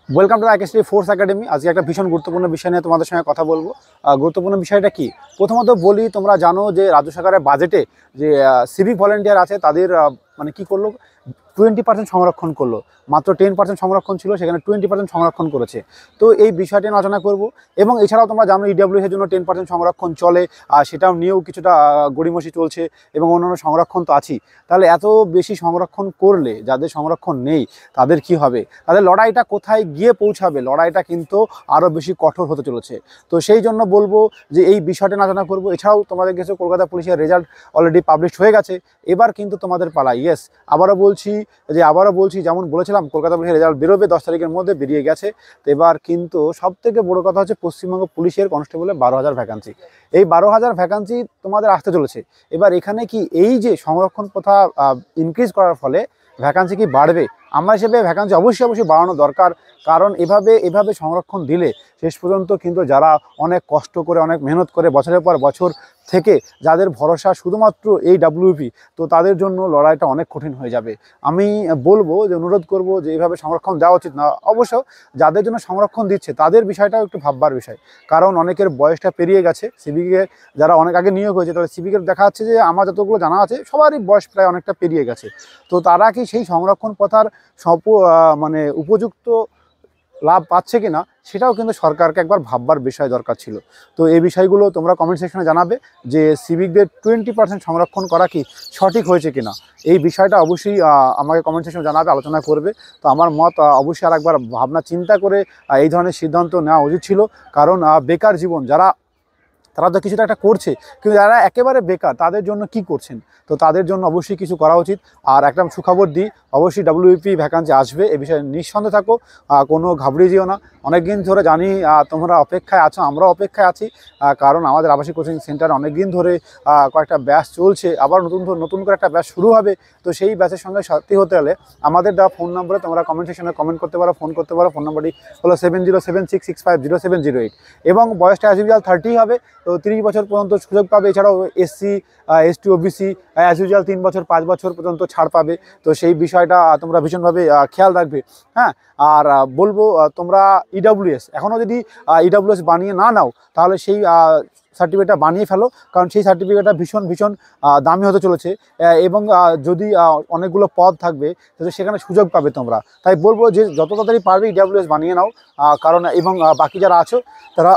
Welcome to IKST force academy. আজকে একটা ভীষণ গুরুত্বপূর্ণ বিষয় নিয়ে তোমাদের সঙ্গে কথা বলবো। গুরুত্বপূর্ণ বিষয়টা কি, প্রথমত বলি, তোমরা জানো যে রাজ্য সরকারের বাজেটে যে সিভিক ভলেন্টিয়ার আছে তাদের মানে কি করলো, 20% সংরক্ষণ করলো। মাত্র 10% সংরক্ষণ ছিল, সেখানে 20% সংরক্ষণ করেছে। তো এই বিষয়টি নিয়ে আলোচনা করবো। এবং এছাড়াও তোমরা জানো ইডব্লিউএস এর জন্য 10% সংরক্ষণ চলে, সেটাও নিয়েও কিছুটা গড়িমসি চলছে, এবং অন্যান্য সংরক্ষণ তো আছেই। তাহলে এত বেশি সংরক্ষণ করলে যাদের সংরক্ষণ নেই তাদের কি হবে, তাদের লড়াইটা কোথায় গিয়ে পৌঁছাবে, লড়াইটা কিন্তু আরও বেশি কঠোর হতে চলেছে। তো সেই জন্য বলবো যে এই বিষয়টা নিয়ে আলোচনা করবো। এছাড়াও তোমাদের কাছে কলকাতা পুলিশের রেজাল্ট অলরেডি পাবলিশ হয়ে গেছে, এবার কিন্তু তোমাদের পালা। ইয়েস, আবারও বলছি যেমন বলেছিলাম কলকাতা পুলিশের রেজাল্ট বেরোবে 10 তারিখের মধ্যে, বেরিয়ে গেছে। তো এবার কিন্তু সবথেকে বড় কথা হচ্ছে পশ্চিমবঙ্গ পুলিশের কনস্টেবলের 12,000 ভ্যাকান্সি। এই 12,000 ভ্যাকান্সি তোমাদের আসতে চলেছে। এবার এখানে কি এই যে সংরক্ষণ প্রথা ইনক্রিজ করার ফলে ভ্যাকান্সি কি বাড়বে? আমার হিসেবে ভ্যাকান্সি অবশ্যই বাড়ানো দরকার। কারণ এভাবে সংরক্ষণ দিলে শেষ পর্যন্ত কিন্তু যারা অনেক কষ্ট করে, অনেক মেহনত করে, বছরের পর বছর থেকে যাদের ভরসা শুধুমাত্র এই ডাব্লিউপি, তো তাদের জন্য লড়াইটা অনেক কঠিন হয়ে যাবে। আমি বলবো যে, অনুরোধ করব যে এইভাবে সংরক্ষণ দেওয়া উচিত না। অবশ্য যাদের জন্য সংরক্ষণ দিচ্ছে তাদের বিষয়টাও একটু ভাববার বিষয়, কারণ অনেকের বয়সটা পেরিয়ে গেছে। সিভিকে যারা অনেক আগে নিয়োগ হয়েছে, তাদের সিভিকের দেখা যাচ্ছে যে আমার যতগুলো জানা আছে সবারই বয়স প্রায় অনেকটা পেরিয়ে গেছে। তো তারা কি সেই সংরক্ষণ প্রথার মানে উপযুক্ত লাভ পাচ্ছে কিনা, সেটাও কিন্তু সরকারকে একবার ভাববার বিষয় দরকার ছিল। তো এই বিষয়গুলো তোমরা কমেন্ট সেকশনে জানাবে যে সিভিকদের 20% সংরক্ষণ করা কি সঠিক হয়েছে কিনা। এই বিষয়টা অবশ্যই আমাকে কমেন্ট সেকশনে জানাবে, আলোচনা করবে। তো আমার মত অবশ্যই আর একবার ভাবনা চিন্তা করে এই ধরনের সিদ্ধান্ত নেওয়া উচিত ছিল। কারণ বেকার জীবন তারা তো কিছুটা একটা করছে, কিন্তু যারা একেবারে বেকার তাদের জন্য কি করছেন, তো তাদের জন্য অবশ্যই কিছু করা উচিত। আর একটা সুখবর দিই, অবশ্যই ডাব্লিউপি ভ্যাকান্সি আসবে, এ বিষয়ে নিঃসন্দেহে থাকো, কোনো ঘাবড়িয়ে যেও না। অনেক দিন ধরে জানি তোমরা অপেক্ষায় আছো, আমরাও অপেক্ষায় আছি। কারণ আমাদের আবাসিক কোচিং সেন্টারে অনেক দিন ধরে কয়েকটা ব্যাচ চলছে, আবার নতুন করে একটা ব্যাচ শুরু হবে। তো সেই ব্যাচের সঙ্গে সাথী হতে হলে আমাদের দেওয়া ফোন নম্বরে তোমরা কমেন্ট সেকশনে কমেন্ট করতে পারো, ফোন করতে পারো। ফোন নম্বরটি হলো 7076650708, এবং বয়সটা অ্যাজ ইউজুয়াল 30 হবে। তো 30 বছর পর্যন্ত সুযোগ পাবে। এছাড়াও SC, ST, OBC as usual 3 বছর 5 বছর পর্যন্ত ছাড় পাবে। তো সেই বিষয়টা তোমরা ভীষণভাবে খেয়াল রাখবে। হ্যাঁ, আর বলবো তোমরা ইডব্লিউএস এখনও যদি ইডব্লিউএস বানিয়ে না নাও, তাহলে সেই সার্টিফিকেটটা বানিয়ে ফেলো। কারণ সেই সার্টিফিকেটটা ভীষণ দামি হতে চলেছে, এবং যদি অনেকগুলো পদ থাকবে তাহলে সেখানে সুযোগ পাবে তোমরা। তাই বলবো যে যত তাড়াতাড়ি পারবে ইডব্লিউএস বানিয়ে নাও। কারণ এবং বাকি যারা আছো তারা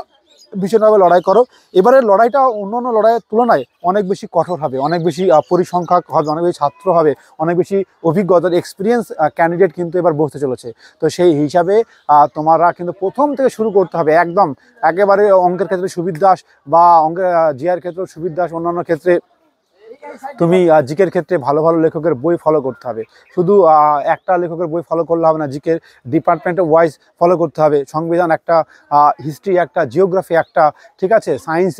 ভীষণভাবে লড়াই করো। এবারের লড়াইটা অন্য লড়াইয়ের তুলনায় অনেক বেশি কঠোর হবে, অনেক বেশি পরিসংখ্যাক হবে, অনেক বেশি ছাত্র হবে, অনেক বেশি অভিজ্ঞতার এক্সপিরিয়েন্স ক্যান্ডিডেট কিন্তু এবার বসতে চলেছে। তো সেই হিসাবে তোমরা কিন্তু প্রথম থেকে শুরু করতে হবে একদম একেবারে অঙ্কের ক্ষেত্রে সুবির দাস, বা অঙ্কের জিআর ক্ষেত্রে সুবির দাস, অন্যান্য ক্ষেত্রে তুমি জিকের ক্ষেত্রে ভালো লেখকের বই ফলো করতে হবে। শুধু একটা লেখকের বই ফলো করলে হবে না, জিকের ডিপার্টমেন্টে ওয়াইজ ফলো করতে হবে। সংবিধান একটা, হিস্ট্রি একটা, জিওগ্রাফি একটা, ঠিক আছে, সায়েন্স,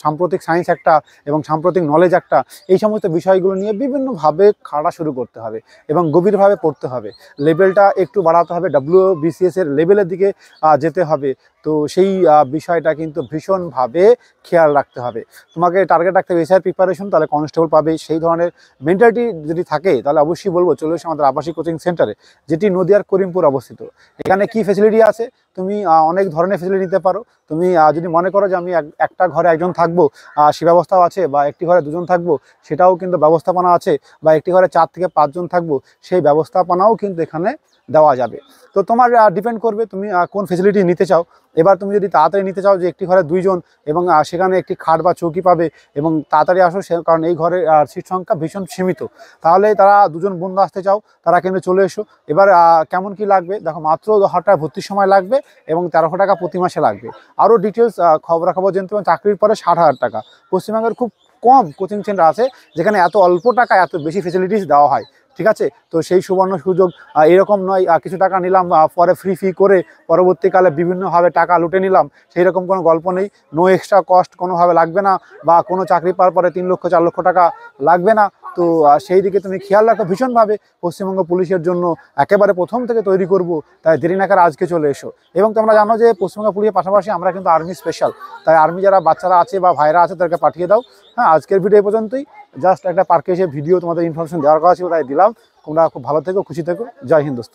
সাম্প্রতিক সায়েন্স একটা, এবং সাম্প্রতিক নলেজ একটা। এই সমস্ত বিষয়গুলো নিয়ে বিভিন্নভাবে খাটা শুরু করতে হবে এবং গভীরভাবে পড়তে হবে। লেভেলটা একটু বাড়াতে হবে, WBCS এর লেভেলের দিকে যেতে হবে। তো সেই বিষয়টা কিন্তু ভীষণভাবে খেয়াল রাখতে হবে। তোমাকে টার্গেট রাখতে হবে এসআই প্রিপারেশন, তাহলে কনস্টেবল পাবে। সেই ধরনের মেন্টালিটি যদি থাকে তাহলে অবশ্যই বলবো চলে এসো আমাদের আবাসিক কোচিং সেন্টারে, যেটি নদিয়ার করিমপুর অবস্থিত। এখানে কি ফেসিলিটি আছে, তুমি অনেক ধরনের ফেসিলিটি নিতে পারো। তুমি যদি মনে করো যে আমি একটা ঘরে একজন থাকবো, সে ব্যবস্থাও আছে, বা একটি ঘরে দুজন থাকবো, সেটাও কিন্তু ব্যবস্থাপনা আছে, বা একটি ঘরে 4 থেকে 5 জন থাকবো, সেই ব্যবস্থাপনাও কিন্তু এখানে দেওয়া যাবে। তো তোমার ডিপেন্ড করবে তুমি কোন ফেসিলিটি নিতে চাও। এবার তুমি যদি তাড়াতাড়ি নিতে চাও যে একটি ঘরে 2 জন, এবং সেখানে একটি খাট বা চৌকি পাবে, এবং তাড়াতাড়ি আসো, কারণ এই ঘরে সিট সংখ্যা ভীষণ সীমিত, তাহলে তারা 2 জন বন্ধু আসতে চাও, তারা কিন্তু চলে এসো। এবার কেমন কি লাগবে দেখো, মাত্র 1000 টাকা ভর্তির সময় লাগবে, এবং 1300 টাকা প্রতি মাসে লাগবে। আরও ডিটেলস খবরাখবর জানতে পারেন, চাকরির পরে 60,000 টাকা। পশ্চিমবঙ্গের খুব কম কোচিং সেন্টার আছে যেখানে এত অল্প টাকা এত বেশি ফেসিলিটিস দেওয়া হয়, ঠিক আছে। তো সেই সুবর্ণ সুযোগ এরকম নয় কিছু টাকা নিলাম পরে ফ্রি করে পরবর্তীকালে বিভিন্নভাবে টাকা লুটে নিলাম, সেই রকম কোনো গল্প নেই। নো এক্সট্রা কস্ট কোনোভাবে লাগবে না, বা কোনো চাকরি পাওয়ার পরে 3 লক্ষ 4 লক্ষ টাকা লাগবে না। তো সেই দিকে তুমি খেয়াল রাখো ভীষণভাবে। পশ্চিমবঙ্গ পুলিশের জন্য একেবারে প্রথম থেকে তৈরি করব, তাই দেরি না করে আজকে চলে এসো। এবং তোমরা জানো যে পশ্চিমবঙ্গ পুলিশের পাশাপাশি আমরা কিন্তু আর্মি স্পেশাল, তাই আর্মি যারা বাচ্চারা আছে বা ভাইরা আছে তাদেরকে পাঠিয়ে দাও। হ্যাঁ, আজকের ভিডিও এই পর্যন্তই। জাস্ট একটা পার্কে এসে ভিডিও তোমাদের ইনফরমেশন দেওয়ার কথা ছিল, তাই দিলাম। তোমরা খুব ভালো থেকো, খুশি থেকো। জয় হিন্দ দোস্ত।